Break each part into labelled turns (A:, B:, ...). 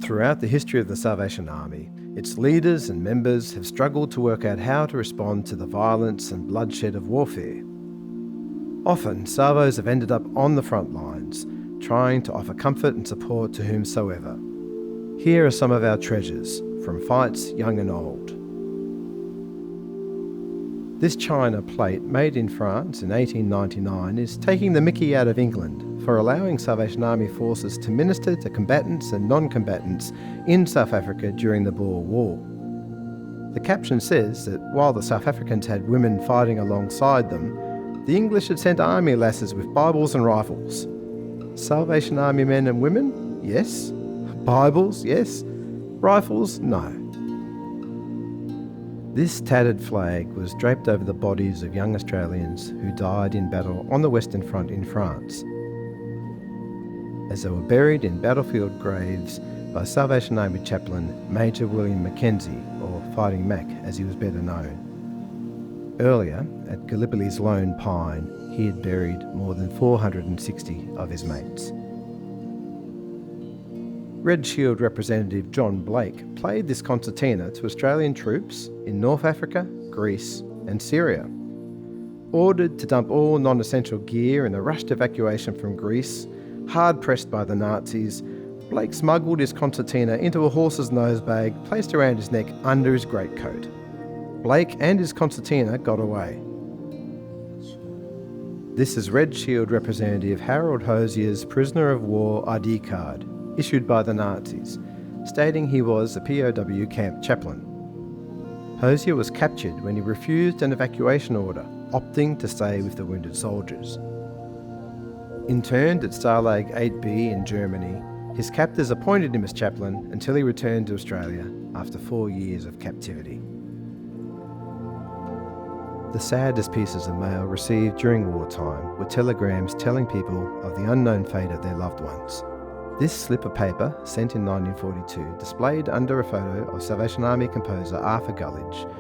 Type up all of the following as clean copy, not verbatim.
A: Throughout the history of the Salvation Army, its leaders and members have struggled to work out how to respond to the violence and bloodshed of warfare. Often, Salvos have ended up on the front lines, trying to offer comfort and support to whomsoever. Here are some of our treasures, from fights young and old. This china plate, made in France in 1899, is taking the mickey out of England for allowing Salvation Army forces to minister to combatants and non-combatants in South Africa during the Boer War. The caption says that while the South Africans had women fighting alongside them, the English had sent army lasses with Bibles and rifles. Salvation Army men and women? Yes. Bibles? Yes. Rifles? No. This tattered flag was draped over the bodies of young Australians who died in battle on the Western Front in France, as they were buried in battlefield graves by Salvation Army chaplain Major William Mackenzie, or Fighting Mac as he was better known. Earlier, at Gallipoly's Lone Pine, he had buried more than 460 of his mates. Red Shield representative John Blake played this concertina to Australian troops in North Africa, Greece and Syria. Ordered to dump all non-essential gear in a rushed evacuation from Greece, hard pressed by the Nazis, Blake smuggled his concertina into a horse's nose bag placed around his neck under his greatcoat. Blake and his concertina got away. This is Red Shield representative Harold Hosier's prisoner of war ID card, issued by the Nazis, stating he was a POW camp chaplain. Hosier was captured when he refused an evacuation order, opting to stay with the wounded soldiers. Interned at Stalag 8B in Germany, his captors appointed him as chaplain until he returned to Australia after 4 years of captivity. The saddest pieces of mail received during wartime were telegrams telling people of the unknown fate of their loved ones. This slip of paper, sent in 1942, displayed under a photo of Salvation Army composer Arthur Gullidge,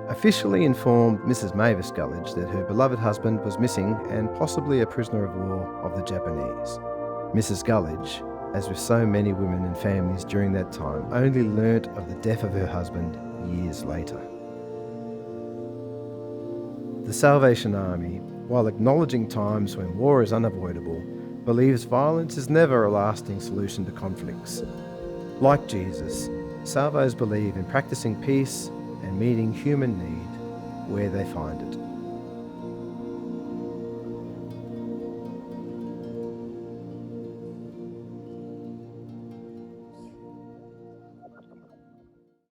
A: officially informed Mrs. Mavis Gullidge that her beloved husband was missing and possibly a prisoner of war of the Japanese. Mrs. Gullidge, as with so many women and families during that time, only learnt of the death of her husband years later. The Salvation Army, while acknowledging times when war is unavoidable, believes violence is never a lasting solution to conflicts. Like Jesus, Salvos believe in practicing peace and meeting human need where they find it.